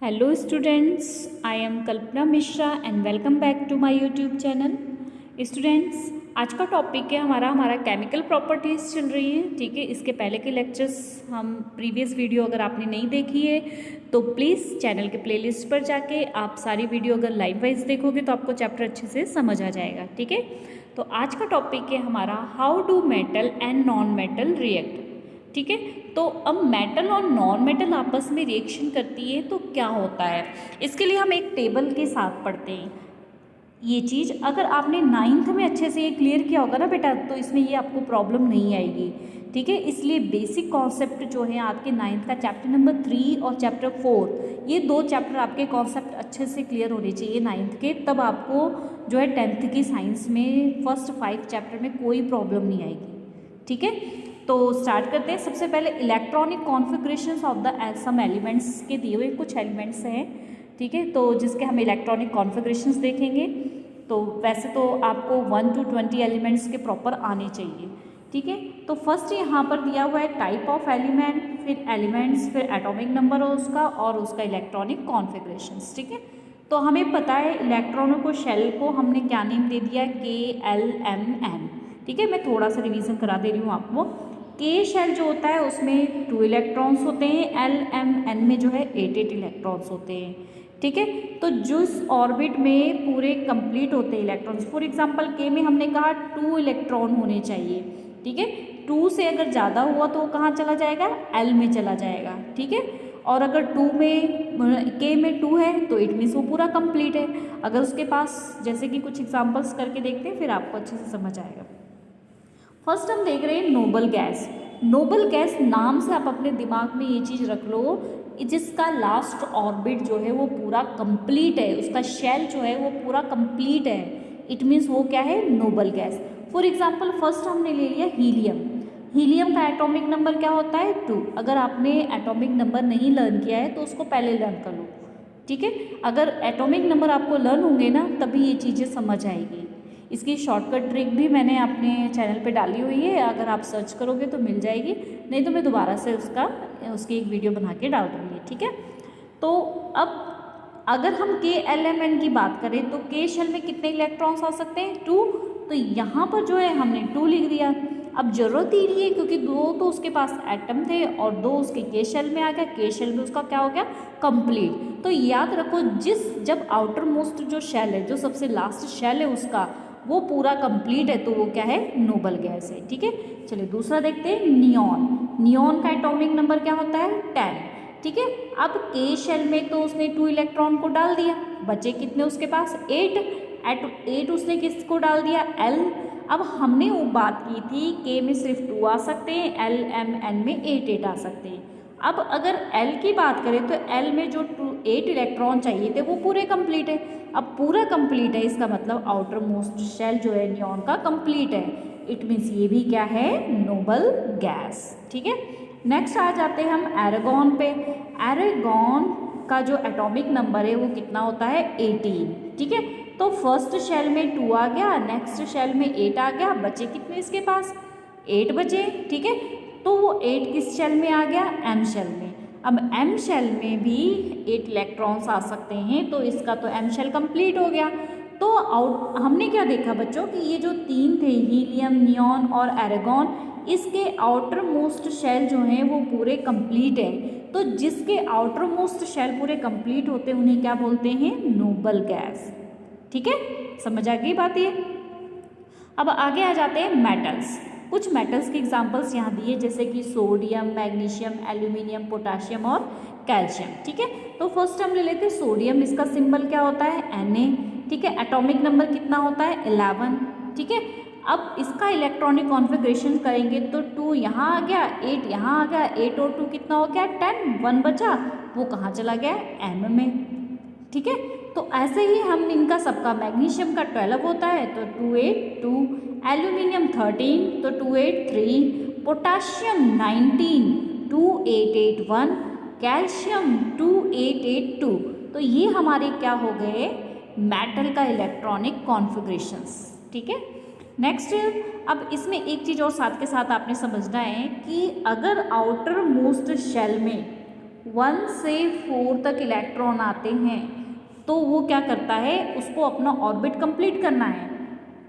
Hello students, I am Kalpana Mishra and welcome back to my YouTube channel. Students, आज का topic है हमारा chemical properties चल रही है। ठीक है, इसके पहले के लेक्चर्स हम प्रीवियस वीडियो अगर आपने नहीं देखी है तो प्लीज़ चैनल के प्लेलिस्ट पर जाके आप सारी वीडियो अगर लाइव वाइज देखोगे तो आपको चैप्टर अच्छे से समझ आ जाएगा। ठीक है, तो आज का टॉपिक है हमारा how do metal and non metal react. ठीक है, तो अब मेटल और नॉन मेटल आपस में रिएक्शन करती है तो क्या होता है, इसके लिए हम एक टेबल के साथ पढ़ते हैं। ये चीज़ अगर आपने 9th में अच्छे से ये क्लियर किया होगा ना बेटा, तो इसमें ये आपको प्रॉब्लम नहीं आएगी। ठीक है, इसलिए बेसिक कॉन्सेप्ट जो है आपके 9th का चैप्टर नंबर 3 और चैप्टर 4, ये दो चैप्टर आपके कॉन्सेप्ट अच्छे से क्लियर होने चाहिए 9th के, तब आपको जो है 10th की साइंस में फर्स्ट 5 चैप्टर में कोई प्रॉब्लम नहीं आएगी। ठीक है, तो स्टार्ट करते हैं। सबसे पहले electronic configurations of the some elements के दिए हुए कुछ एलिमेंट्स हैं। ठीक है, तो जिसके हम इलेक्ट्रॉनिक कॉन्फ़िगरेशंस देखेंगे। तो वैसे तो आपको 1 to 20 एलिमेंट्स के प्रॉपर आने चाहिए। ठीक है, तो फर्स्ट यहाँ पर दिया हुआ है टाइप ऑफ एलिमेंट, फिर एलिमेंट्स, फिर एटॉमिक नंबर उसका और उसका इलेक्ट्रॉनिक कॉन्फ़िगरेशंस। ठीक है, तो हमें पता है इलेक्ट्रॉनों को, शेल को हमने क्या नेम दे दिया, KLMN। ठीक है, मैं थोड़ा सा रिवीजन करा दे रही हूँ आपको। के शेल जो होता है उसमें 2 इलेक्ट्रॉन्स होते हैं, LMN में जो है 8 इलेक्ट्रॉन्स होते हैं। ठीक है, तो जिस ऑर्बिट में पूरे कंप्लीट होते हैं इलेक्ट्रॉन्स, फॉर एग्जांपल के में हमने कहा 2 इलेक्ट्रॉन होने चाहिए। ठीक है, 2 से अगर ज़्यादा हुआ तो वो कहाँ चला जाएगा, L में चला जाएगा। ठीक है, और अगर 2 में के में 2 है तो इट मीन्स वो पूरा कंप्लीट है। अगर उसके पास, जैसे कि कुछ एग्जाम्पल्स करके देखते हैं फिर आपको अच्छे से समझ आएगा। फर्स्ट हम देख रहे हैं नोबल गैस। नोबल गैस नाम से आप अपने दिमाग में ये चीज़ रख लो, जिसका लास्ट ऑर्बिट जो है वो पूरा कंप्लीट है, उसका शेल जो है वो पूरा कंप्लीट है। इट मीन्स वो क्या है, noble gas. For example first हमने ले लिया हीलियम। हीलियम का एटॉमिक नंबर क्या होता है, 2। अगर आपने एटॉमिक नंबर नहीं लर्न किया है तो उसको पहले लर्न कर लो। ठीक है, अगर एटॉमिक नंबर आपको लर्न होंगे ना तभी ये चीज़ें समझ आएगी। इसकी शॉर्टकट ट्रिक भी मैंने अपने चैनल पे डाली हुई है, अगर आप सर्च करोगे तो मिल जाएगी, नहीं तो मैं दोबारा से उसकी एक वीडियो बना के डाल दूँगी। ठीक है, तो अब अगर हम KLMN की बात करें तो के शेल में कितने इलेक्ट्रॉन्स आ सकते हैं, 2। तो यहाँ पर जो है हमने 2 लिख दिया। अब जरूरत ही नहीं है क्योंकि 2 तो उसके पास एटम थे और 2 उसके के शेल में आ गया, के शेल में उसका क्या हो गया, कंप्लीट। तो याद रखो, जब आउटर मोस्ट जो शेल है, जो सबसे लास्ट शेल है उसका, वो पूरा कंप्लीट है तो वो क्या है, नोबल गैस है। ठीक है, चलिए दूसरा देखते हैं, नियॉन। नियॉन का एटॉमिक नंबर क्या होता है, 10। ठीक है, अब के शेल में तो उसने 2 इलेक्ट्रॉन को डाल दिया, बचे कितने उसके पास, 8 उसने किसको डाल दिया, L। अब हमने वो बात की थी के में सिर्फ 2 आ सकते हैं, LMN में 8 आ सकते हैं। अब अगर L की बात करें तो L में जो 8 इलेक्ट्रॉन चाहिए थे वो पूरे कंप्लीट है। अब पूरा कंप्लीट है, इसका मतलब आउटर मोस्ट शेल जो है नियॉन का कंप्लीट है। इट मीन्स ये भी क्या है, नोबल गैस। ठीक है, नेक्स्ट आ जाते हैं हम एरागॉन पे। एरागॉन का जो एटॉमिक नंबर है वो कितना होता है, 18। ठीक है, तो फर्स्ट शेल में 2 आ गया, नेक्स्ट शेल में 8 आ गया, बचे कितने इसके पास, 8 बचे। ठीक है, तो वो 8 किस शेल में आ गया, M शेल में। अब M शेल में भी 8 इलेक्ट्रॉन्स आ सकते हैं, तो इसका तो M शेल कंप्लीट हो गया। तो हमने क्या देखा बच्चों कि ये जो 3 थे, हीलियम, नियॉन और एरागॉन, इसके आउटर मोस्ट शेल जो हैं वो पूरे कंप्लीट है। तो जिसके आउटर मोस्ट शेल पूरे कंप्लीट होते हैं उन्हें क्या बोलते हैं, नोबल गैस। ठीक है, समझ आ गई बात ये। अब आगे आ जाते हैं मेटल्स। कुछ मेटल्स के एग्जांपल्स यहाँ दिए, जैसे कि सोडियम, मैग्नीशियम, एल्यूमिनियम, पोटाशियम और कैल्शियम। ठीक है, तो फर्स्ट हम ले लेते हैं सोडियम। इसका सिंबल क्या होता है, Na। ठीक है, एटॉमिक नंबर कितना होता है, 11। ठीक है, अब इसका इलेक्ट्रॉनिक कॉन्फ़िगरेशन करेंगे तो 2 यहाँ आ गया, 8 यहाँ आ गया, 8 और 2 कितना हो गया, 10। 1 बचा, वो कहाँ चला गया, M में। ठीक है, तो ऐसे ही हम इनका सबका, मैग्नीशियम का 12 होता है तो 282, एल्यूमिनियम 13 तो 283, पोटाशियम 19 2881, कैल्शियम 2882। तो ये हमारे क्या हो गए, मेटल का इलेक्ट्रॉनिक कॉन्फ़िगरेशंस। ठीक है, नेक्स्ट अब इसमें एक चीज़ और साथ के साथ आपने समझना है कि अगर आउटर मोस्ट शेल में 1 से 4 तक इलेक्ट्रॉन आते हैं तो वो क्या करता है, उसको अपना ऑर्बिट कंप्लीट करना है,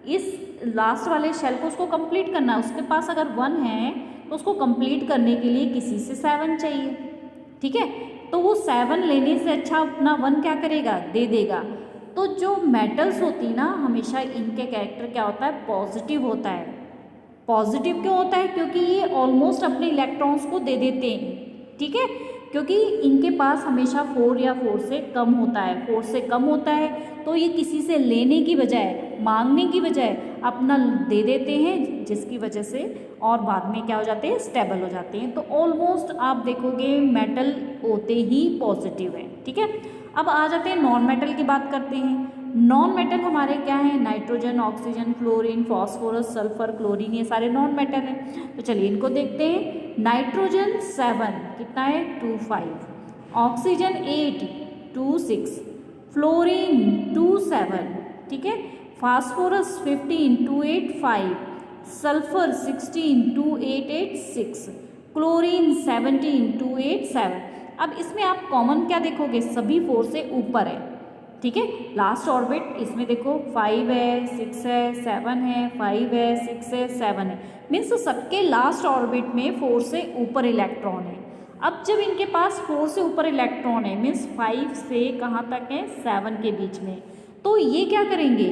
इस लास्ट वाले शेल को उसको कंप्लीट करना है। उसके पास अगर 1 है तो उसको कंप्लीट करने के लिए किसी से 7 चाहिए, ठीक है। तो वो 7 लेने से अच्छा अपना 1 क्या करेगा, दे देगा। तो जो मेटल्स होती ना, हमेशा इनके कैरेक्टर क्या होता है, पॉजिटिव होता है। पॉजिटिव क्यों होता है, क्योंकि ये ऑलमोस्ट अपने इलेक्ट्रॉन्स को दे देते हैं, ठीक है। क्योंकि इनके पास हमेशा 4 या 4 से कम होता है, 4 से कम होता है तो ये किसी से लेने की बजाय, मांगने की बजाय अपना दे देते हैं, जिसकी वजह से और बाद में क्या हो जाते हैं, स्टेबल हो जाते हैं। तो ऑलमोस्ट आप देखोगे मेटल होते ही पॉजिटिव है, ठीक है। अब आ जाते हैं नॉन मेटल की बात करते हैं। नॉन मेटल हमारे क्या है, nitrogen, oxygen, fluorine, phosphorus, sulphur, chlorine, ये सारे नॉन मेटल हैं। तो चलिए इनको देखते हैं। नाइट्रोजन 7 कितना है, 25, ऑक्सीजन 8 26, फ्लोरीन 27, ठीक है, फास्फोरस 15 285, सल्फर 16 2886, क्लोरीन 17 287। अब इसमें आप कॉमन क्या देखोगे, सभी 4 से ऊपर है, ठीक है। लास्ट ऑर्बिट इसमें देखो 5 है, 6 है, 7 है, 5 है, 6 है, 7 है, मीन्स सबके लास्ट ऑर्बिट में 4 से ऊपर इलेक्ट्रॉन है। अब जब इनके पास 4 से ऊपर इलेक्ट्रॉन है, मीन्स 5 से कहाँ तक है, 7 के बीच में, तो ये क्या करेंगे,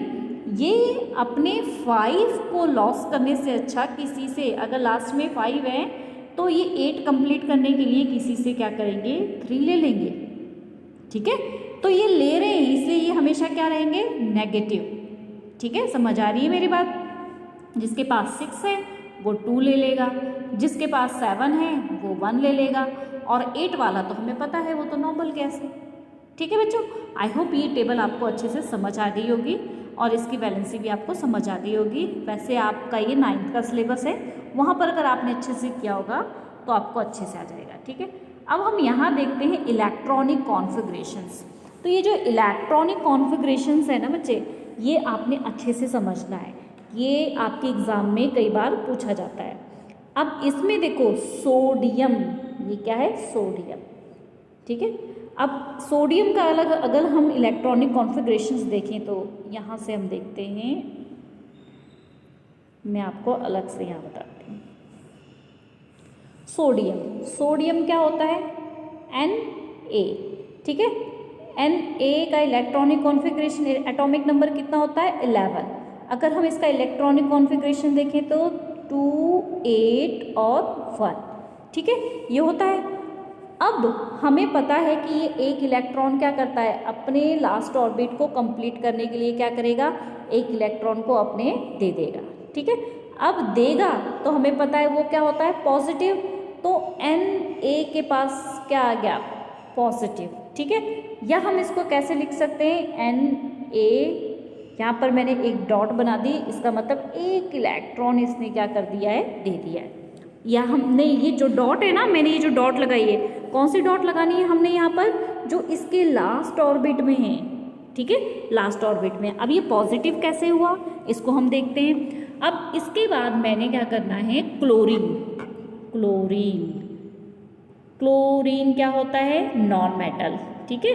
ये अपने 5 को लॉस करने से अच्छा किसी से, अगर लास्ट में 5 है तो ये 8 कंप्लीट करने के लिए किसी से क्या करेंगे, 3 ले लेंगे, ठीक है। तो ये ले रहे हैं इसलिए ये हमेशा क्या रहेंगे, नेगेटिव, ठीक है। समझ आ रही है मेरी बात। जिसके पास 6 है वो 2 ले लेगा, जिसके पास 7 है वो 1 ले लेगा, और 8 वाला तो हमें पता है वो तो नोबल गैस है, ठीक है बच्चों। आई होप ये टेबल आपको अच्छे से समझ आ गई होगी और इसकी वैलेंसी भी आपको समझ आ गई होगी। वैसे आपका ये 9th का सिलेबस है, वहाँ पर अगर आपने अच्छे से किया होगा तो आपको अच्छे से आ जाएगा, ठीक है। अब हम यहाँ देखते हैं इलेक्ट्रॉनिक कॉन्फ़िगरेशंस। तो ये जो इलेक्ट्रॉनिक कॉन्फ़िगरेशंस है ना बच्चे, ये आपने अच्छे से समझना है, ये आपके एग्ज़ाम में कई बार पूछा जाता है। अब इसमें देखो सोडियम, ये क्या है, सोडियम, ठीक है। अब सोडियम का अलग, अगर हम इलेक्ट्रॉनिक कॉन्फ़िगरेशंस देखें तो यहाँ से हम देखते हैं, मैं आपको अलग से यहाँ बताती हूँ। सोडियम, सोडियम क्या होता है, Na, ठीक है। Na का इलेक्ट्रॉनिक कॉन्फ़िगरेशन, एटॉमिक नंबर कितना होता है, 11। अगर हम इसका इलेक्ट्रॉनिक कॉन्फ़िगरेशन देखें तो 2 8 और 1, ठीक है, ये होता है। अब हमें पता है कि ये एक इलेक्ट्रॉन क्या करता है, अपने लास्ट ऑर्बिट को कंप्लीट करने के लिए क्या करेगा, एक इलेक्ट्रॉन को अपने दे देगा, ठीक है। अब देगा तो हमें पता है वो क्या होता है, पॉजिटिव, तो Na के पास क्या आ गया, पॉजिटिव, ठीक है। या हम इसको कैसे लिख सकते हैं, Na, यहाँ पर मैंने एक डॉट बना दी, इसका मतलब एक इलेक्ट्रॉन इसने क्या कर दिया है, दे दिया है। या हमने ये जो डॉट है ना, मैंने ये जो डॉट लगाई है, कौन सी डॉट लगानी है हमने यहाँ पर, जो इसके लास्ट ऑर्बिट में है, ठीक है, लास्ट ऑर्बिट में। अब ये पॉजिटिव कैसे हुआ, इसको हम देखते हैं। अब इसके बाद मैंने क्या करना है, क्लोरीन, क्लोरीन, क्लोरीन क्या होता है, नॉन मेटल, ठीक है।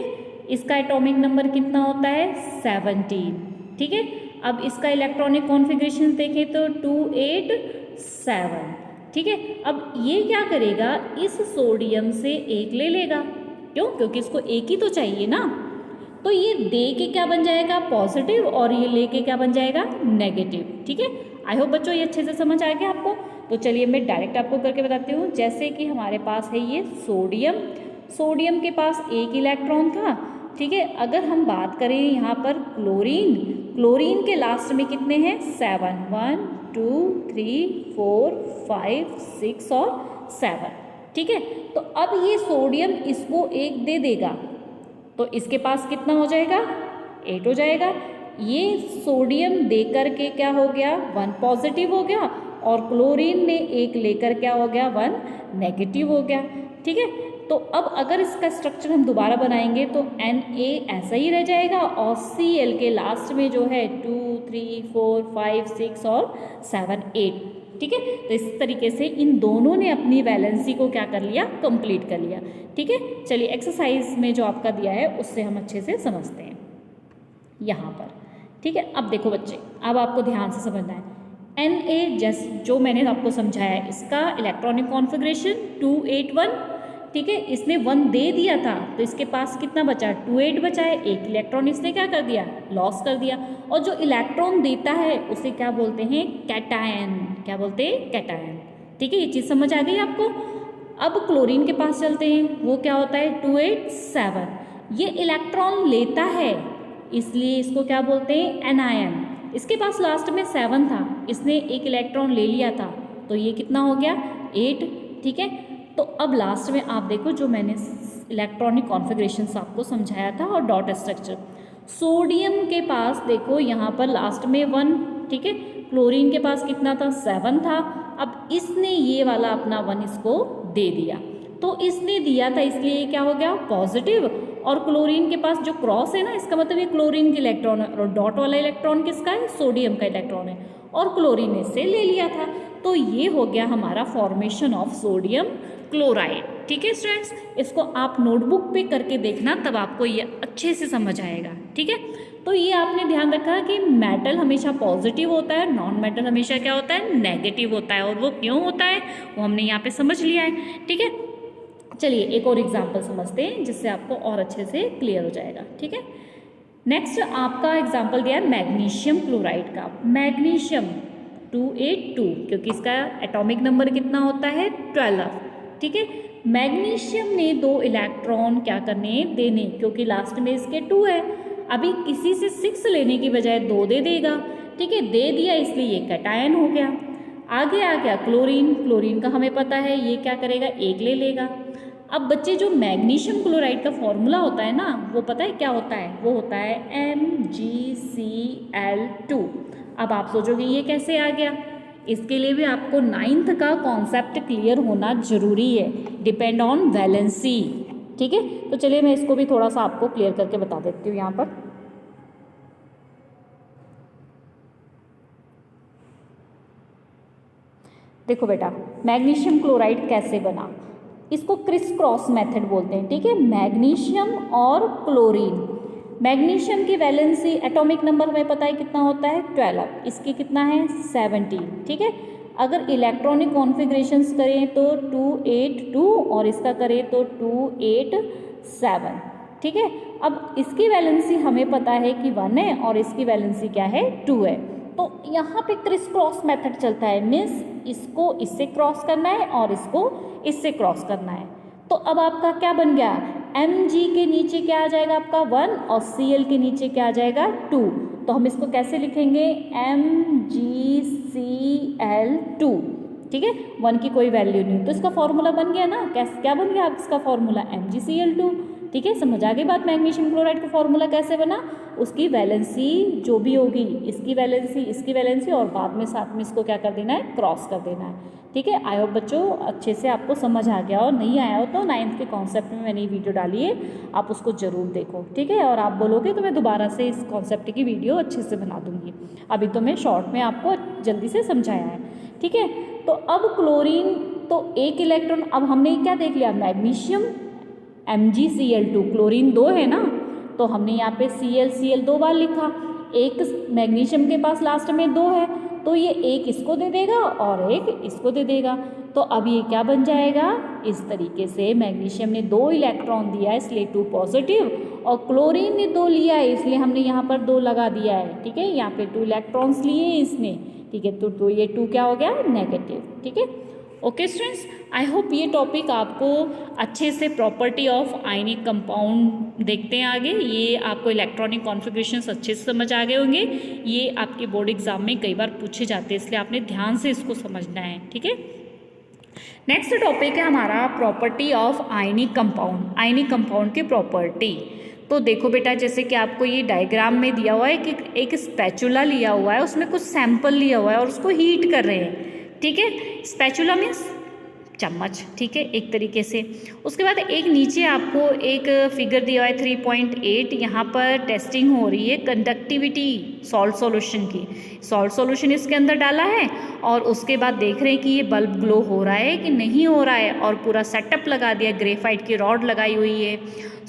इसका एटॉमिक नंबर कितना होता है, 17, ठीक है। अब इसका इलेक्ट्रॉनिक कॉन्फ़िगरेशन देखें तो 2 8 7, ठीक है। अब ये क्या करेगा, इस सोडियम से एक ले लेगा, क्यों, क्योंकि इसको एक ही तो चाहिए ना। तो ये दे के क्या बन जाएगा, पॉजिटिव, और ये लेके क्या बन जाएगा, नेगेटिव, ठीक है। आई होप बच्चों ये अच्छे से समझ आ गया आपको। तो चलिए मैं डायरेक्ट आपको करके बताती हूँ। जैसे कि हमारे पास है ये सोडियम, सोडियम के पास एक इलेक्ट्रॉन था, ठीक है। अगर हम बात करें यहाँ पर क्लोरीन, क्लोरीन के लास्ट में कितने हैं, 7, 1 2 3 4 5 6 और 7, ठीक है। तो अब ये सोडियम इसको एक दे देगा तो इसके पास कितना हो जाएगा, 8 हो जाएगा। ये सोडियम देकर के क्या हो गया, 1 पॉजिटिव हो गया, और क्लोरीन ने एक लेकर क्या हो गया, 1 नेगेटिव हो गया, ठीक है। तो अब अगर इसका स्ट्रक्चर हम दोबारा बनाएंगे तो Na ऐसा ही रह जाएगा, और Cl के लास्ट में जो है 2 3 4 5 6 और 7 8, ठीक है। तो इस तरीके से इन दोनों ने अपनी वैलेंसी को क्या कर लिया, कंप्लीट कर लिया, ठीक है। चलिए एक्सरसाइज में जो आपका दिया है उससे हम अच्छे से समझते हैं यहाँ पर, ठीक है। अब देखो बच्चे, अब आपको ध्यान से समझना है Na जैसे जो मैंने आपको समझाया है, इसका इलेक्ट्रॉनिक कॉन्फ़िगरेशन 281, ठीक है। इसने 1 दे दिया था तो इसके पास कितना बचा, 28 बचा है। एक इलेक्ट्रॉन इसने क्या कर दिया, लॉस कर दिया। और जो इलेक्ट्रॉन देता है उसे क्या बोलते हैं, कैटायन। क्या बोलते हैं, कैटायन, ठीक है। ये चीज़ समझ आ गई आपको। अब क्लोरीन के पास चलते हैं, वो क्या होता है 287। ये इलेक्ट्रॉन लेता है इसलिए इसको क्या बोलते हैं, एनायन। इसके पास लास्ट में 7 था, इसने एक इलेक्ट्रॉन ले लिया था तो ये कितना हो गया 8, ठीक है। तो अब लास्ट में आप देखो जो मैंने इलेक्ट्रॉनिक कॉन्फ़िगरेशन आपको समझाया था और डॉट स्ट्रक्चर। सोडियम के पास देखो यहाँ पर लास्ट में 1, ठीक है। क्लोरीन के पास कितना था, 7 था। अब इसने ये वाला अपना 1 इसको दे दिया, तो इसने दिया था इसलिए ये क्या हो गया, पॉजिटिव। और क्लोरीन के पास जो क्रॉस है ना, इसका मतलब ये क्लोरीन के इलेक्ट्रॉन है, और डॉट वाला इलेक्ट्रॉन किसका है, सोडियम का इलेक्ट्रॉन है, और क्लोरीन ने इससे ले लिया था। तो ये हो गया हमारा फॉर्मेशन ऑफ सोडियम क्लोराइड, ठीक है स्टूडेंट्स। इसको आप नोटबुक पे करके देखना, तब आपको ये अच्छे से समझ आएगा, ठीक है। तो ये आपने ध्यान रखा कि मेटल हमेशा पॉजिटिव होता है, नॉन मेटल हमेशा क्या होता है, नेगेटिव होता है। और वो क्यों होता है वो हमने यहाँ पे समझ लिया है, ठीक है। चलिए एक और एग्जाम्पल समझते हैं जिससे आपको और अच्छे से क्लियर हो जाएगा, ठीक है। नेक्स्ट आपका एग्जाम्पल दिया है मैग्नीशियम क्लोराइड का। मैग्नीशियम 282, क्योंकि इसका एटॉमिक नंबर कितना होता है 12, ठीक है। मैग्नीशियम ने 2 इलेक्ट्रॉन क्या करने, देने, क्योंकि लास्ट में इसके 2 है। अभी किसी से 6 लेने की बजाय 2 दे देगा, ठीक है। दे दिया इसलिए ये कैटायन हो गया। आगे आ गया क्लोरीन। क्लोरीन का हमें पता है ये क्या करेगा, 1 ले लेगा। अब बच्चे जो मैग्नीशियम क्लोराइड का फॉर्मूला होता है ना, वो पता है क्या होता है, वो होता है MgCl2। अब आप सोचोगे ये कैसे आ गया, इसके लिए भी आपको 9th का कॉन्सेप्ट क्लियर होना जरूरी है, डिपेंड ऑन वैलेंसी, ठीक है। तो चलिए मैं इसको भी थोड़ा सा आपको क्लियर करके बता देती हूँ यहाँ पर। देखो बेटा, मैग्नीशियम क्लोराइड कैसे बना, इसको क्रिस क्रॉस मेथड बोलते हैं, ठीक है। मैग्नीशियम और क्लोरीन, मैग्नीशियम की वैलेंसी एटॉमिक नंबर हमें पता है कितना होता है 12, इसकी कितना है 17, ठीक है। अगर इलेक्ट्रॉनिक कॉन्फ़िगरेशंस करें तो 282 और इसका करें तो 287, ठीक है। अब इसकी वैलेंसी हमें पता है कि 1 है और इसकी वैलेंसी क्या है 2 है। तो यहाँ पे क्रिस क्रॉस मेथड चलता है, मीन्स इसको इससे क्रॉस करना है और इसको इससे क्रॉस करना है। तो अब आपका क्या बन गया, Mg के नीचे क्या आ जाएगा आपका 1 और Cl के नीचे क्या आ जाएगा 2। तो हम इसको कैसे लिखेंगे, MgCl2, ठीक है। 1 की कोई वैल्यू नहीं, तो इसका फॉर्मूला बन गया ना, क्या बन गया इसका फॉर्मूला MgCl2, ठीक है। समझ आ गई बात, मैग्नीशियम क्लोराइड का फॉर्मूला कैसे बना, उसकी वैलेंसी जो भी होगी, इसकी वैलेंसी इसकी वैलेंसी और बाद में साथ में इसको क्या कर देना है, क्रॉस कर देना है, ठीक है। आई होप बच्चों अच्छे से आपको समझ आ गया, और नहीं आया हो तो 9th के कॉन्सेप्ट में मैंने ये वीडियो डाली है, आप उसको ज़रूर देखो, ठीक है। और आप बोलोगे तो मैं दोबारा से इस कॉन्सेप्ट की वीडियो अच्छे से बना दूँगी, अभी तो मैं शॉर्ट में आपको जल्दी से समझाया है, ठीक है। तो अब क्लोरीन तो 1 इलेक्ट्रॉन, अब हमने क्या देख लिया, मैग्नीशियम MgCl2, क्लोरीन 2 है ना, तो हमने यहाँ पे Cl 2 बार लिखा। एक मैग्नीशियम के पास लास्ट में 2 है, तो ये एक इसको दे देगा और एक इसको दे देगा। तो अब ये क्या बन जाएगा, इस तरीके से मैग्नीशियम ने 2 इलेक्ट्रॉन दिया है इसलिए 2 पॉजिटिव, और क्लोरीन ने 2 लिया है इसलिए हमने यहाँ पर 2 लगा दिया है, ठीक है। यहाँ पे 2 इलेक्ट्रॉन्स लिए हैं इसने, ठीक है। तो ये 2 क्या हो गया, नेगेटिव, ठीक है। ओके स्टूडेंट्स, आई होप ये टॉपिक आपको अच्छे से प्रॉपर्टी ऑफ आयनिक कंपाउंड देखते हैं आगे, ये आपको इलेक्ट्रॉनिक कॉन्फ़िगरेशंस अच्छे से समझ आ गए होंगे। ये आपके बोर्ड एग्जाम में कई बार पूछे जाते हैं, इसलिए आपने ध्यान से इसको समझना है, ठीक है। नेक्स्ट टॉपिक है हमारा property of ionic compound, ionic compound की प्रॉपर्टी। तो देखो बेटा, जैसे कि आपको ये डायग्राम में दिया हुआ है कि एक स्पैचुला लिया हुआ है, उसमें कुछ सैंपल लिया हुआ है और उसको हीट कर रहे हैं, ठीक है। स्पैचुला मीन्स चम्मच, ठीक है, एक तरीके से। उसके बाद एक नीचे आपको एक फिगर दिया हुआ है 3.8, यहाँ पर टेस्टिंग हो रही है कंडक्टिविटी सॉल्ट सॉल्यूशन की। सॉल्ट सॉल्यूशन इसके अंदर डाला है और उसके बाद देख रहे हैं कि ये बल्ब ग्लो हो रहा है कि नहीं हो रहा है, और पूरा सेटअप लगा दिया, ग्रेफाइट की रॉड लगाई हुई है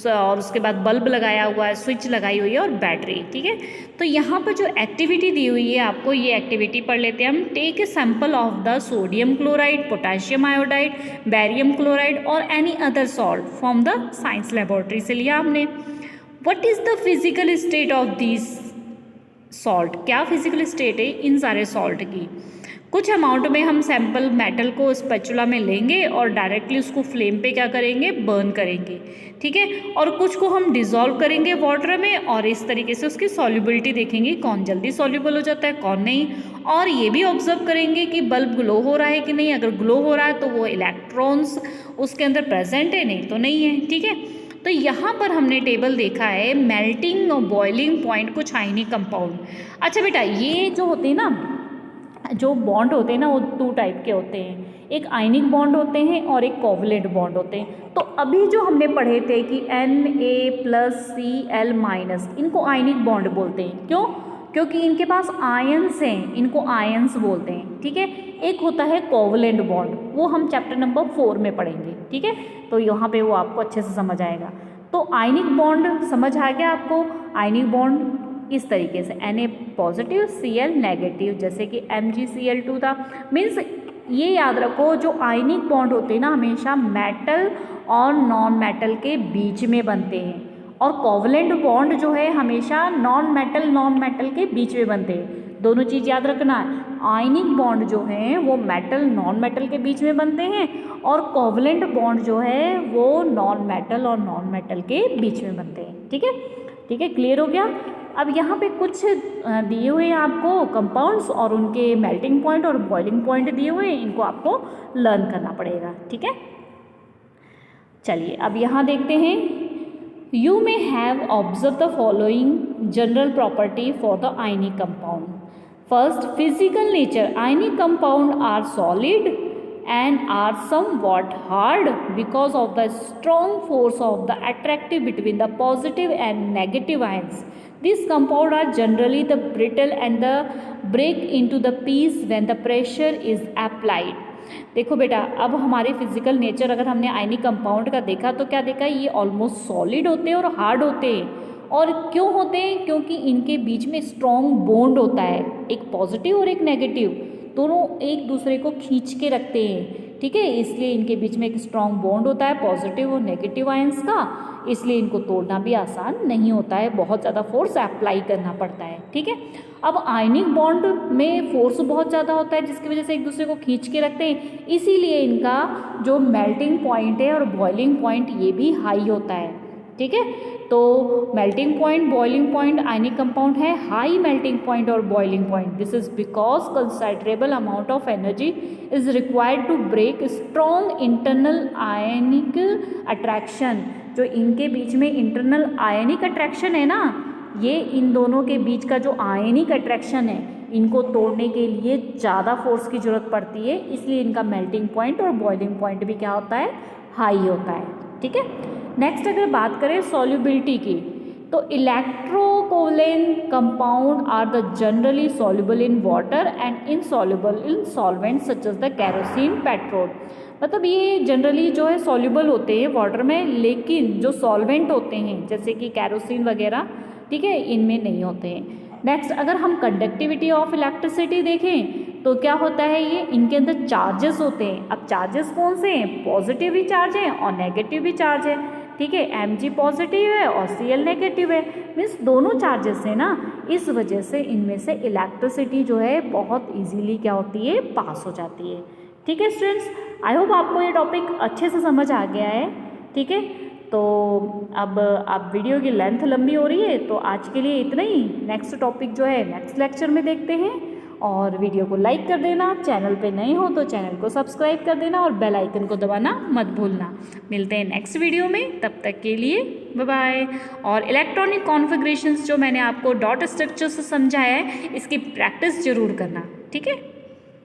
और उसके बाद बल्ब लगाया हुआ है, स्विच लगाई हुई है और बैटरी, ठीक है। तो यहाँ पर जो एक्टिविटी दी हुई है आपको, ये एक्टिविटी पढ़ लेते हैं हम। Take a sample of the sodium chloride, potassium iodide, barium chloride और any other salt from the science laboratory से लिया हमने। What is the physical state of this salt, क्या फिजिकल स्टेट है इन सारे सॉल्ट की। कुछ अमाउंट में हम सैंपल मेटल को स्पैचुला में लेंगे और डायरेक्टली उसको फ्लेम पे क्या करेंगे, बर्न करेंगे, ठीक है। और कुछ को हम डिसॉल्व करेंगे वाटर में और इस तरीके से उसकी सॉल्युबिलिटी देखेंगे, कौन जल्दी सॉल्युबल हो जाता है कौन नहीं। और ये भी ऑब्जर्व करेंगे कि बल्ब ग्लो हो रहा है कि नहीं, अगर ग्लो हो रहा है तो वो इलेक्ट्रॉन्स उसके अंदर प्रेजेंट है, नहीं तो नहीं है, ठीक है। तो यहाँ पर हमने टेबल देखा है मेल्टिंग और बॉइलिंग पॉइंट कुछ आयनिक कंपाउंड। अच्छा बेटा, ये जो होते हैं ना, जो बॉन्ड होते हैं ना, वो 2 टाइप के होते हैं, एक आयनिक बॉन्ड होते हैं और एक कोवलेंट बॉन्ड होते हैं। तो अभी जो हमने पढ़े थे कि Na+Cl-, इनको आयनिक बॉन्ड बोलते हैं। क्यों? क्योंकि इनके पास आयंस हैं, इनको आयंस बोलते हैं, ठीक है। एक होता है कोवलेंट बॉन्ड, वो हम चैप्टर नंबर 4 में पढ़ेंगे, ठीक है। तो यहाँ पे वो आपको अच्छे से समझ आएगा। तो आयनिक बॉन्ड समझ आ गया आपको। आयनिक बॉन्ड इस तरीके से Na पॉजिटिव, Cl नेगेटिव, जैसे कि MgCl2 था। मीन्स ये याद रखो, जो आयनिक बॉन्ड होते हैं ना, हमेशा मेटल और नॉन मेटल के बीच में बनते हैं, और कोवलेंट बॉन्ड जो है हमेशा नॉन मेटल के बीच में बनते हैं। दोनों चीज़ याद रखना है, आयनिक बॉन्ड जो है वो मेटल नॉन मेटल के बीच में बनते हैं, और कोवलेंट बॉन्ड जो है वो नॉन मेटल और नॉन मेटल के बीच में बनते हैं, ठीक है। ठीक है, क्लियर हो गया। अब यहाँ पे कुछ दिए हुए हैं आपको कंपाउंड्स और उनके मेल्टिंग पॉइंट और बॉइलिंग पॉइंट दिए हुए हैं, इनको आपको लर्न करना पड़ेगा, ठीक है। चलिए अब यहाँ देखते हैं। You may have observe the following general property for the ionic compound. First, physical nature. Ionic compound are solid and are somewhat hard because of the strong force of the attractive between the positive and negative ions. These compounds are generally the brittle and the break into the piece when the pressure is applied. देखो बेटा, अब हमारे physical nature अगर हमने ionic compound का देखा तो क्या देखा, ये ऑलमोस्ट सॉलिड होते हैं और हार्ड होते हैं। और क्यों होते हैं? क्योंकि इनके बीच में स्ट्रॉन्ग बॉन्ड होता है, एक पॉजिटिव और एक नेगेटिव, दोनों एक दूसरे को खींच के रखते हैं, ठीक है। इसलिए इनके बीच में एक स्ट्रॉन्ग बॉन्ड होता है पॉजिटिव और नेगेटिव आयंस का, इसलिए इनको तोड़ना भी आसान नहीं होता है, बहुत ज़्यादा फोर्स अप्लाई करना पड़ता है, ठीक है। अब आयनिक बॉन्ड में फोर्स बहुत ज़्यादा होता है जिसकी वजह से एक दूसरे को खींच के रखते हैं, इसीलिए इनका जो मेल्टिंग पॉइंट है और बॉइलिंग पॉइंट ये भी हाई होता है, ठीक है। तो melting point, boiling point ionic compound है, हाई मेल्टिंग पॉइंट और boiling point. This is because considerable amount of energy is required to break strong internal ionic attraction. जो इनके बीच में इंटरनल आयनिक अट्रैक्शन है ना, ये इन दोनों के बीच का जो आयनिक अट्रैक्शन है, इनको तोड़ने के लिए ज़्यादा फोर्स की ज़रूरत पड़ती है, इसलिए इनका मेल्टिंग पॉइंट और बॉइलिंग पॉइंट भी क्या होता है, हाई होता है, ठीक है। नेक्स्ट अगर बात करें सॉल्युबिलिटी की, तो electrovalent compound are the generally soluble in water and insoluble in solvent such as the kerosene, petrol. मतलब ये जनरली जो है सॉल्युबल होते हैं वाटर में, लेकिन जो सॉल्वेंट होते हैं जैसे कि कैरोसिन वगैरह, ठीक है, इनमें नहीं होते हैं। नेक्स्ट अगर हम कंडक्टिविटी ऑफ इलेक्ट्रिसिटी देखें तो क्या होता है, ये इनके अंदर चार्जेस होते हैं। अब चार्जेस कौन से हैं? पॉजिटिव भी चार्ज है और नेगेटिव भी चार्ज है, ठीक है। Mg पॉजिटिव है और Cl नेगेटिव है, मीन्स दोनों चार्जेस है ना, इस वजह से इनमें से इलेक्ट्रिसिटी जो है बहुत इजीली क्या होती है, पास हो जाती है, ठीक है स्टूडेंट्स। आई होप आपको ये टॉपिक अच्छे से समझ आ गया है, ठीक है। तो अब वीडियो की लेंथ लंबी हो रही है, तो आज के लिए इतना ही। नेक्स्ट टॉपिक जो है नेक्स्ट लेक्चर में देखते हैं, और वीडियो को लाइक कर देना, चैनल पे नए हो तो चैनल को सब्सक्राइब कर देना और बेल आइकन को दबाना मत भूलना। मिलते हैं नेक्स्ट वीडियो में, तब तक के लिए बाय बाय। और इलेक्ट्रॉनिक कॉन्फ़िगरेशंस जो मैंने आपको डॉट स्ट्रक्चर से समझाया है, इसकी प्रैक्टिस जरूर करना, ठीक है।